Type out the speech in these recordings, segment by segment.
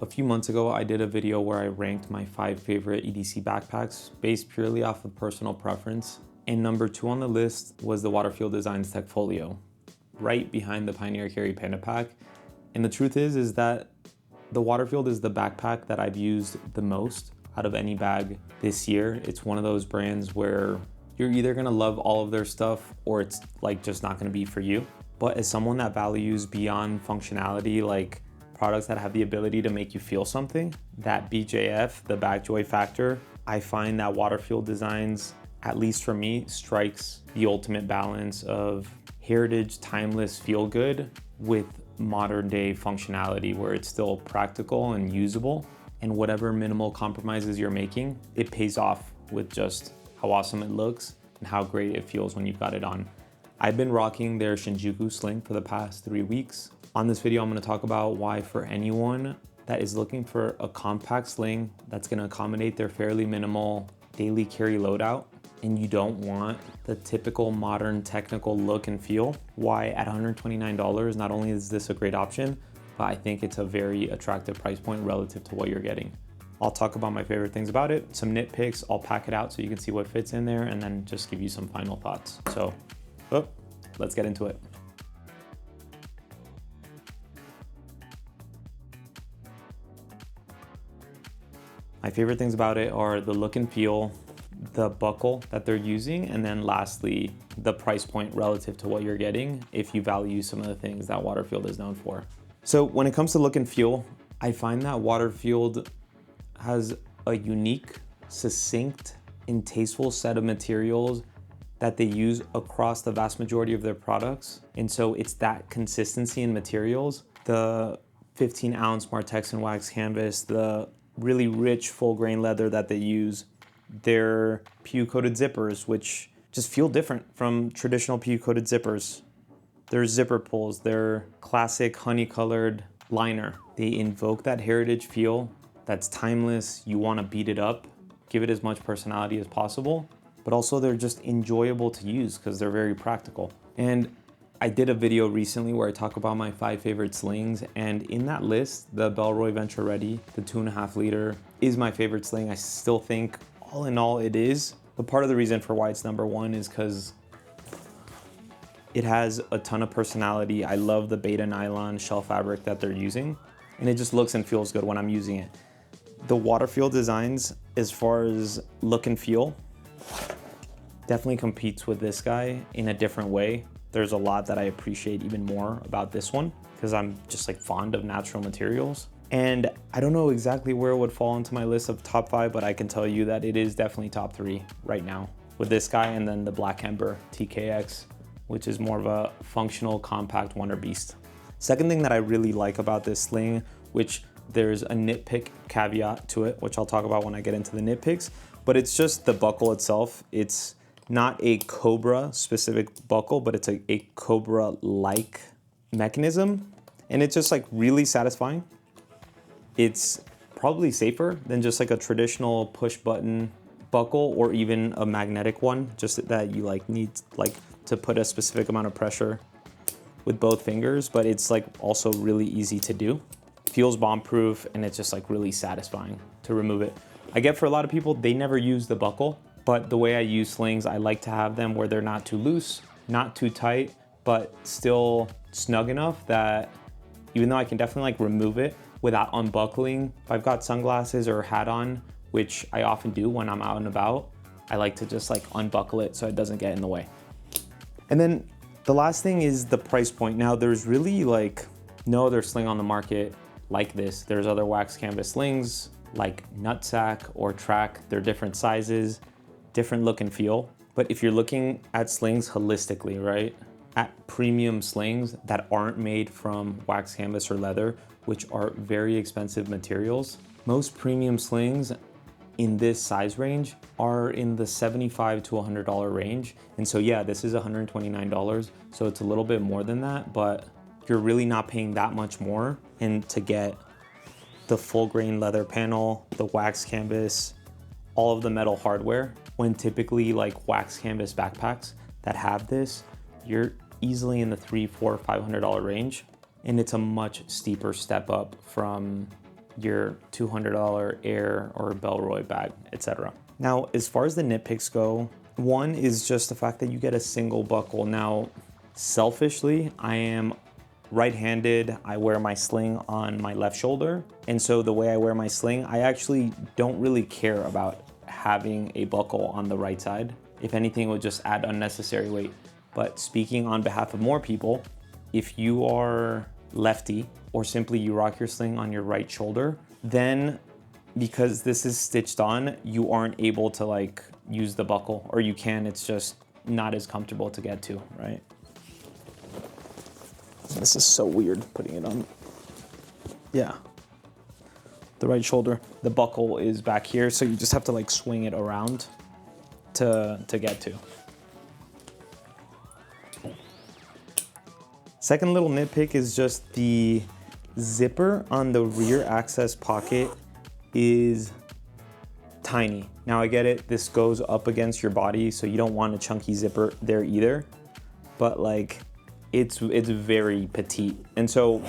A few months ago, I did a video where I ranked my 5 favorite EDC backpacks based purely off of personal preference. And number 2 on the list was the WaterField Designs Tech Folio, right behind the Pioneer Carry Panda Pack. And the truth is that the WaterField is the backpack that I've used the most out of any bag this year. It's one of those brands where you're either gonna love all of their stuff or it's like just not gonna be for you. But as someone that values beyond functionality, like products that have the ability to make you feel something, that BJF, the bag joy factor, I find that WaterField Designs, at least for me, strikes the ultimate balance of heritage, timeless feel good with modern day functionality where it's still practical and usable. And whatever minimal compromises you're making, it pays off with just how awesome it looks and how great it feels when you've got it on. I've been rocking their Shinjuku sling for the past 3 weeks. On this video, I'm gonna talk about why for anyone that is looking for a compact sling that's gonna accommodate their fairly minimal daily carry loadout, and you don't want the typical modern technical look and feel, why at $129, not only is this a great option, but I think it's a very attractive price point relative to what you're getting. I'll talk about my favorite things about it, some nitpicks, I'll pack it out so you can see what fits in there, and then just give you some final thoughts. So, let's get into it. My favorite things about it are the look and feel, the buckle that they're using, and then lastly, the price point relative to what you're getting if you value some of the things that WaterField is known for. So when it comes to look and feel, I find that WaterField has a unique, succinct, and tasteful set of materials that they use across the vast majority of their products. And so it's that consistency in materials, the 15-ounce Martexan wax canvas, the really rich full grain leather that they use, their PU coated zippers, which just feel different from traditional PU coated zippers. Their zipper pulls, their classic honey colored liner. They invoke that heritage feel that's timeless. You want to beat it up, give it as much personality as possible, but also they're just enjoyable to use because they're very practical. And I did a video recently where I talk about my 5 favorite slings, and in that list, the Bellroy Venture Ready, the 2.5 liter, is my favorite sling. I still think all in all it is, but part of the reason for why it's number 1 is because it has a ton of personality. I love the beta nylon shell fabric that they're using, and it just looks and feels good when I'm using it. The WaterField Designs, as far as look and feel, definitely competes with this guy in a different way. There's a lot that I appreciate even more about this one because I'm just like fond of natural materials. And I don't know exactly where it would fall into my list of top 5, but I can tell you that it is definitely top 3 right now with this guy and then the Black Ember TKX, which is more of a functional compact wonder beast. Second thing that I really like about this sling, which there's a nitpick caveat to it, which I'll talk about when I get into the nitpicks, but it's just the buckle itself. It's not a Cobra specific buckle, but it's a Cobra-like mechanism. And it's just like really satisfying. It's probably safer than just like a traditional push button buckle or even a magnetic one, just that you like need like to put a specific amount of pressure with both fingers, but it's like also really easy to do. Feels bomb-proof, and it's just like really satisfying to remove it. I get for a lot of people, they never use the buckle, but the way I use slings, I like to have them where they're not too loose, not too tight, but still snug enough that even though I can definitely like remove it without unbuckling, if I've got sunglasses or a hat on, which I often do when I'm out and about, I like to just like unbuckle it so it doesn't get in the way. And then the last thing is the price point. Now there's really like no other sling on the market like this. There's other wax canvas slings like Nutsack or Track. They're different sizes, different look and feel. But if you're looking at slings holistically, right? At premium slings that aren't made from wax canvas or leather, which are very expensive materials, most premium slings in this size range are in the $75 to $100 range. And so yeah, this is $129. So it's a little bit more than that, but you're really not paying that much more. And to get the full grain leather panel, the wax canvas, all of the metal hardware, when typically like wax canvas backpacks that have this, you're easily in the $300, $400, $500 range. And it's a much steeper step up from your $200 Air or Bellroy bag, etc. Now, as far as the nitpicks go, one is just the fact that you get a single buckle. Now, selfishly, I am right-handed. I wear my sling on my left shoulder. And so the way I wear my sling, I actually don't really care about having a buckle on the right side. If anything, it would just add unnecessary weight. But speaking on behalf of more people, if you are lefty or simply you rock your sling on your right shoulder, then because this is stitched on, you aren't able to like use the buckle, or you can, it's just not as comfortable to get to, right? This is so weird putting it on. Yeah. The right shoulder, the buckle is back here, so you just have to like swing it around to get to. Second little nitpick is just the zipper on the rear access pocket is tiny. Now I get it, this goes up against your body, so you don't want a chunky zipper there either, but like it's very petite. And so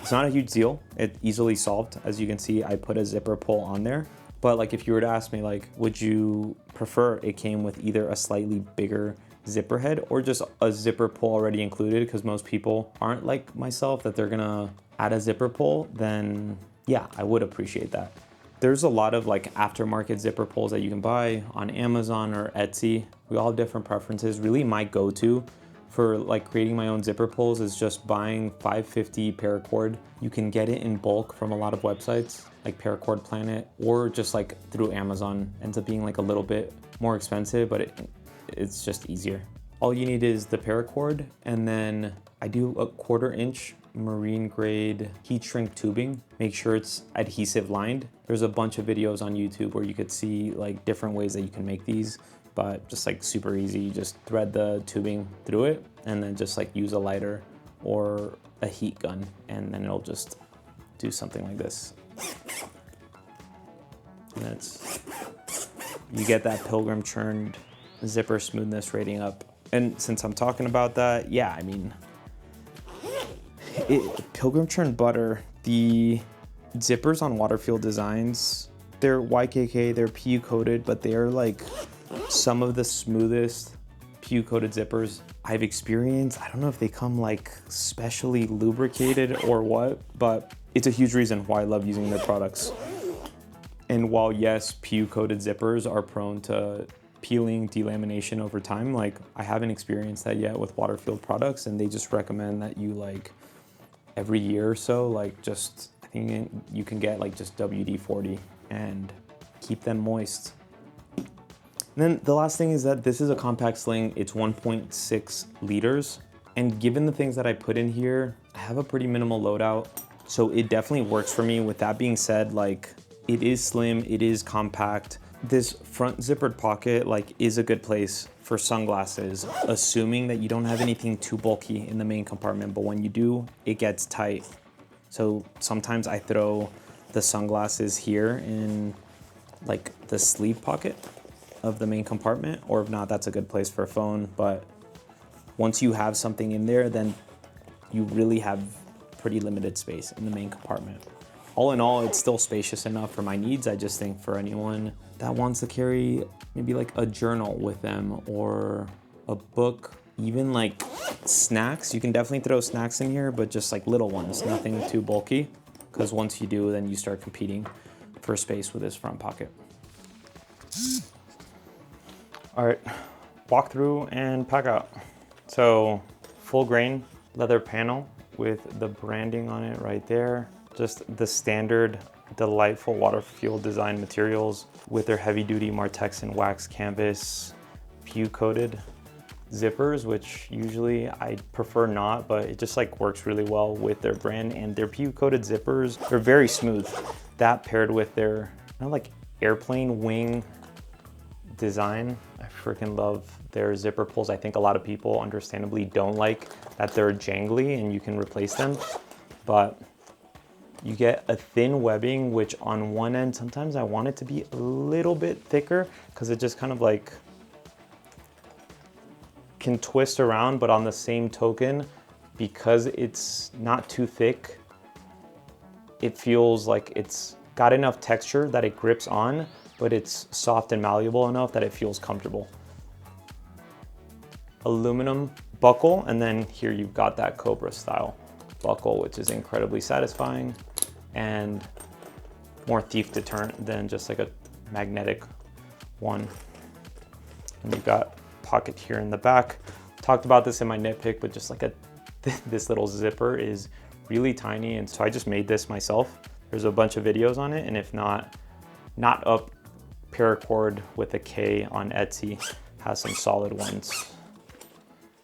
it's not a huge deal. It's easily solved. As you can see, I put a zipper pull on there. But like if you were to ask me like, would you prefer it came with either a slightly bigger zipper head or just a zipper pull already included, because most people aren't like myself that they're gonna add a zipper pull, then yeah, I would appreciate that. There's a lot of like aftermarket zipper pulls that you can buy on Amazon or Etsy. We all have different preferences. Really my go-to for like creating my own zipper pulls is just buying 550 paracord. You can get it in bulk from a lot of websites like Paracord Planet, or just like through Amazon. Ends up being like a little bit more expensive, but it's just easier. All you need is the paracord, and then I do a 1/4 inch marine grade heat shrink tubing. Make sure it's adhesive lined. There's a bunch of videos on YouTube where you could see like different ways that you can make these, but just like super easy. You just thread the tubing through it and then just like use a lighter or a heat gun, and then it'll just do something like this. And you get that Pilgrim churned zipper smoothness rating up. And since I'm talking about that, yeah, I mean, Pilgrim churned butter, the zippers on WaterField Designs, they're YKK, they're PU coated, but they are like some of the smoothest PU coated zippers I've experienced. I don't know if they come like specially lubricated or what, but it's a huge reason why I love using their products. And while yes, PU coated zippers are prone to peeling, delamination over time, like I haven't experienced that yet with WaterField products, and they just recommend that you like every year or so, like just, I think you can get like just WD-40 and keep them moist. And then the last thing is that this is a compact sling. It's 1.6 liters. And given the things that I put in here, I have a pretty minimal loadout. So it definitely works for me. With that being said, like it is slim, it is compact. This front zippered pocket like is a good place for sunglasses, assuming that you don't have anything too bulky in the main compartment, but when you do, it gets tight. So sometimes I throw the sunglasses here in like the sleeve pocket of the main compartment, or if not, that's a good place for a phone. But once you have something in there, then you really have pretty limited space in the main compartment. All in all, it's still spacious enough for my needs. I just think for anyone that wants to carry maybe like a journal with them or a book, even like snacks, you can definitely throw snacks in here, but just like little ones, nothing too bulky. Because once you do, then you start competing for space with this front pocket. All right, walk through and pack out. So full grain leather panel with the branding on it right there. Just the standard delightful WaterField design materials with their heavy duty Martexan wax canvas PU coated zippers, which usually I prefer not, but it just like works really well with their brand. And their PU coated zippers, they're very smooth. That paired with their like airplane wing design, I freaking love their zipper pulls. I think a lot of people understandably don't like that they're jangly and you can replace them, but you get a thin webbing, which on one end, sometimes I want it to be a little bit thicker because it just kind of like can twist around, but on the same token, because it's not too thick, it feels like it's got enough texture that it grips on, but it's soft and malleable enough that it feels comfortable. Aluminum buckle, and then here you've got that Cobra style buckle, which is incredibly satisfying and more thief deterrent than just like a magnetic one. And you've got pocket here in the back. Talked about this in my nitpick, but just like this little zipper is really tiny, and so I just made this myself. There's a bunch of videos on it, and if not up, paracord with a K on Etsy has some solid ones.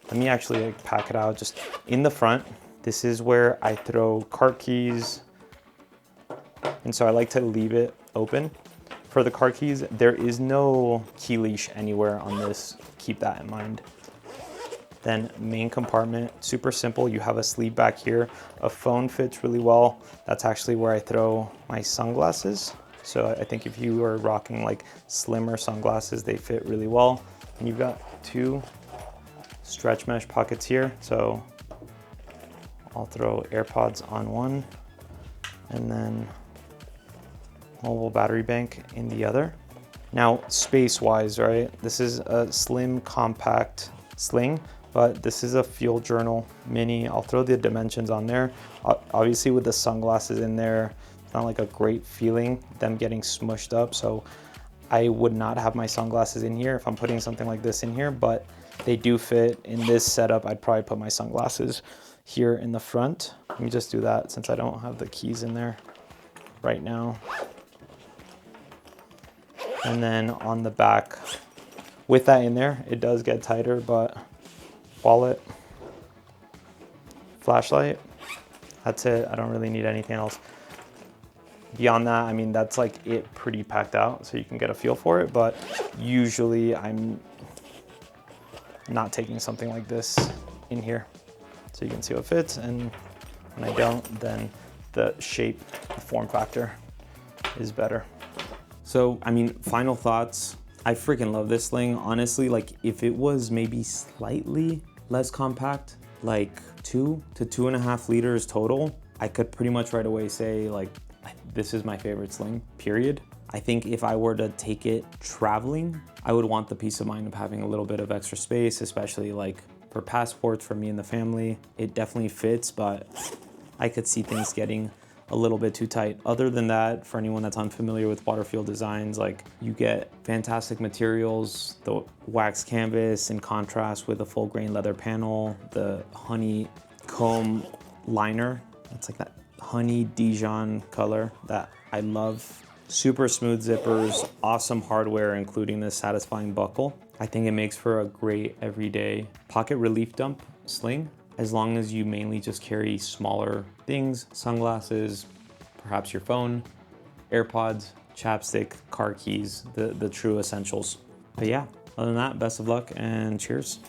Let me actually like pack it out just in the front. This is where I throw cart keys, and so I like to leave it open. For the car keys, there is no key leash anywhere on this. Keep that in mind. Then main compartment, super simple. You have a sleeve back here. A phone fits really well. That's actually where I throw my sunglasses. So I think if you are rocking like slimmer sunglasses, they fit really well. And you've got 2 stretch mesh pockets here. So I'll throw AirPods on one, and then mobile battery bank in the other. Now, space-wise, right? This is a slim, compact sling, but this is a Field Journal Mini. I'll throw the dimensions on there. Obviously, with the sunglasses in there, it's not like a great feeling, them getting smushed up. So I would not have my sunglasses in here if I'm putting something like this in here, but they do fit. In this setup, I'd probably put my sunglasses here in the front. Let me just do that since I don't have the keys in there right now. And then on the back, with that in there, it does get tighter, but wallet, flashlight, that's it. I don't really need anything else. Beyond that, I mean, that's like it pretty packed out, so you can get a feel for it, but usually I'm not taking something like this in here. So you can see what fits, and when I don't, then the shape, the form factor is better. So, I mean, final thoughts. I freaking love this sling. Honestly, like if it was maybe slightly less compact, like 2 to 2.5 liters total, I could pretty much right away say like, this is my favorite sling, period. I think if I were to take it traveling, I would want the peace of mind of having a little bit of extra space, especially like for passports for me and the family. It definitely fits, but I could see things getting a little bit too tight. Other than that, for anyone that's unfamiliar with WaterField designs, like you get fantastic materials, the wax canvas in contrast with a full grain leather panel, the honeycomb liner, that's like that honey Dijon color that I love. Super smooth zippers, awesome hardware, including this satisfying buckle. I think it makes for a great everyday pocket relief dump sling, as long as you mainly just carry smaller things, sunglasses, perhaps your phone, AirPods, chapstick, car keys, the true essentials. But yeah, other than that, best of luck and cheers.